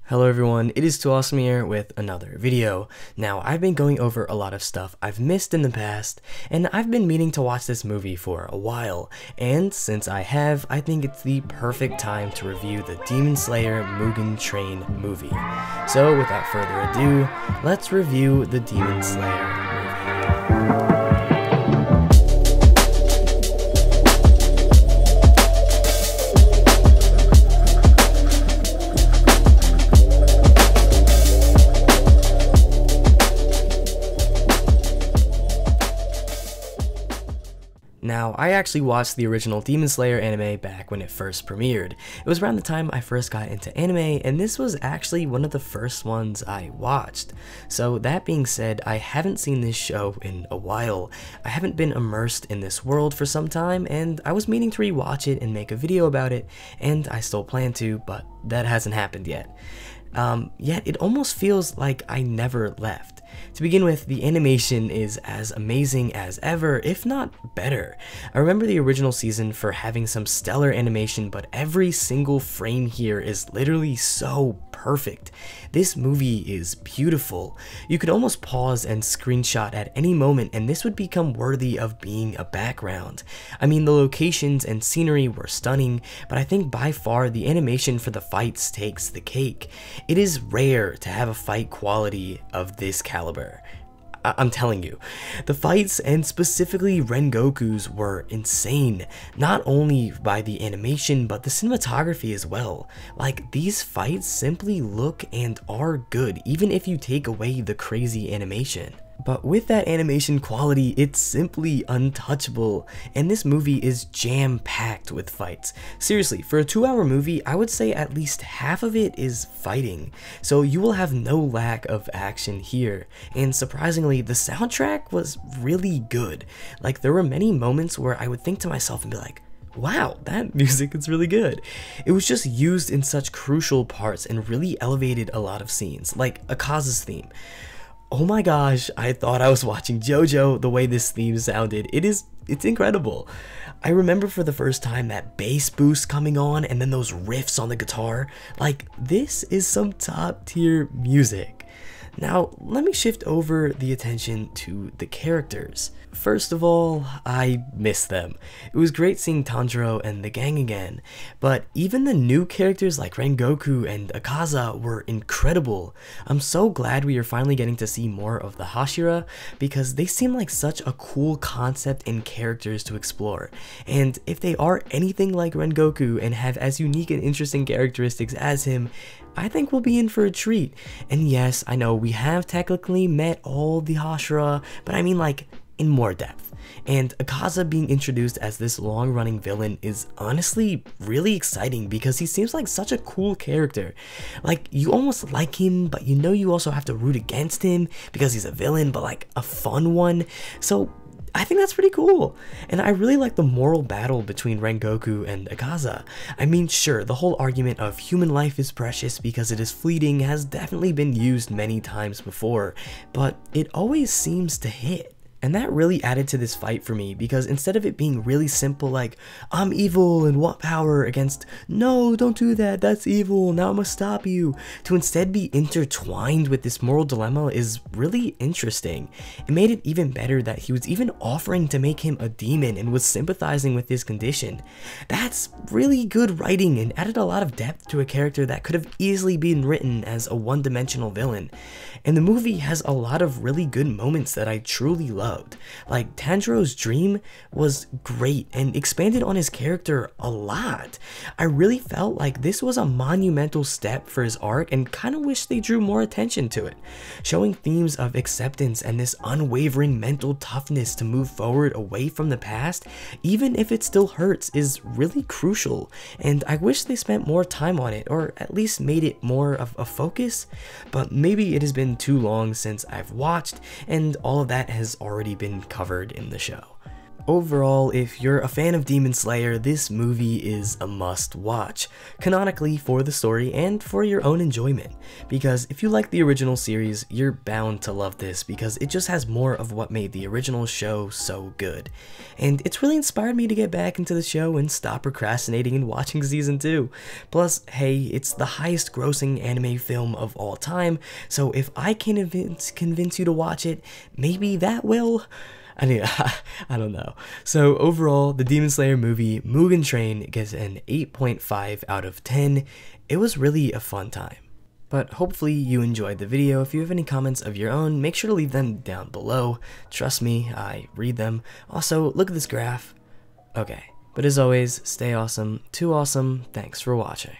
Hello everyone, it is TooAwesome here with another video. Now, I've been going over a lot of stuff I've missed in the past, and I've been meaning to watch this movie for a while, and since I have, I think it's the perfect time to review the Demon Slayer Mugen Train movie. So without further ado, let's review the Demon Slayer movie. Now, I actually watched the original Demon Slayer anime back when it first premiered. It was around the time I first got into anime, and this was actually one of the first ones I watched. So that being said, I haven't seen this show in a while. I haven't been immersed in this world for some time, and I was meaning to rewatch it and make a video about it, and I still plan to, but that hasn't happened yet. Yet it almost feels like I never left. To begin with, the animation is as amazing as ever, if not better. I remember the original season for having some stellar animation, but every single frame here is literally so perfect. This movie is beautiful. You could almost pause and screenshot at any moment, and this would become worthy of being a background. I mean, the locations and scenery were stunning, but I think by far the animation for the fights takes the cake. It is rare to have a fight quality of this caliber. I'm telling you, the fights and specifically Rengoku's were insane, not only by the animation but the cinematography as well. Like, these fights simply look and are good even if you take away the crazy animation. But with that animation quality, it's simply untouchable, and this movie is jam-packed with fights. Seriously, for a 2-hour movie, I would say at least half of it is fighting, so you will have no lack of action here. And surprisingly, the soundtrack was really good. Like, there were many moments where I would think to myself and be like, wow, that music is really good. It was just used in such crucial parts and really elevated a lot of scenes, like Akaza's theme. Oh my gosh, I thought I was watching JoJo the way this theme sounded. It's incredible. I remember for the first time that bass boost coming on and then those riffs on the guitar. Like, this is some top tier music. Now, let me shift over the attention to the characters. First of all, I miss them. It was great seeing Tanjiro and the gang again, but even the new characters like Rengoku and Akaza were incredible. I'm so glad we are finally getting to see more of the Hashira, because they seem like such a cool concept and characters to explore. And if they are anything like Rengoku and have as unique and interesting characteristics as him, I think we'll be in for a treat. And yes, I know we have technically met all the Hashira, but I mean like in more depth. And Akaza being introduced as this long-running villain is honestly really exciting because he seems like such a cool character. Like, you almost like him, but you know you also have to root against him because he's a villain, but like a fun one. So I think that's pretty cool, and I really like the moral battle between Rengoku and Akaza. I mean, sure, the whole argument of human life is precious because it is fleeting has definitely been used many times before, but it always seems to hit. And that really added to this fight for me, because instead of it being really simple like, I'm evil and want power, against, no, don't do that, that's evil, now I must stop you, to instead be intertwined with this moral dilemma is really interesting. It made it even better that he was even offering to make him a demon and was sympathizing with his condition. That's really good writing and added a lot of depth to a character that could have easily been written as a one-dimensional villain. And the movie has a lot of really good moments that I truly love. Like, Tanjiro's dream was great and expanded on his character a lot. I really felt like this was a monumental step for his arc and kind of wish they drew more attention to it. Showing themes of acceptance and this unwavering mental toughness to move forward away from the past, even if it still hurts, is really crucial, and I wish they spent more time on it, or at least made it more of a focus. But maybe it has been too long since I've watched, and all of that has already been covered in the show. overall, if you're a fan of Demon Slayer, this movie is a must watch, canonically for the story and for your own enjoyment, because if you like the original series, you're bound to love this because it just has more of what made the original show so good. And it's really inspired me to get back into the show and stop procrastinating and watching season 2. Plus, hey, it's the highest grossing anime film of all time, so if I can convince you to watch it, maybe that will. I mean, I don't know. So overall, the Demon Slayer movie Mugen Train gets an 8.5 out of 10. It was really a fun time. But hopefully you enjoyed the video. If you have any comments of your own, make sure to leave them down below. Trust me, I read them. Also, look at this graph. Okay, but as always, stay awesome, TooAwesome, thanks for watching.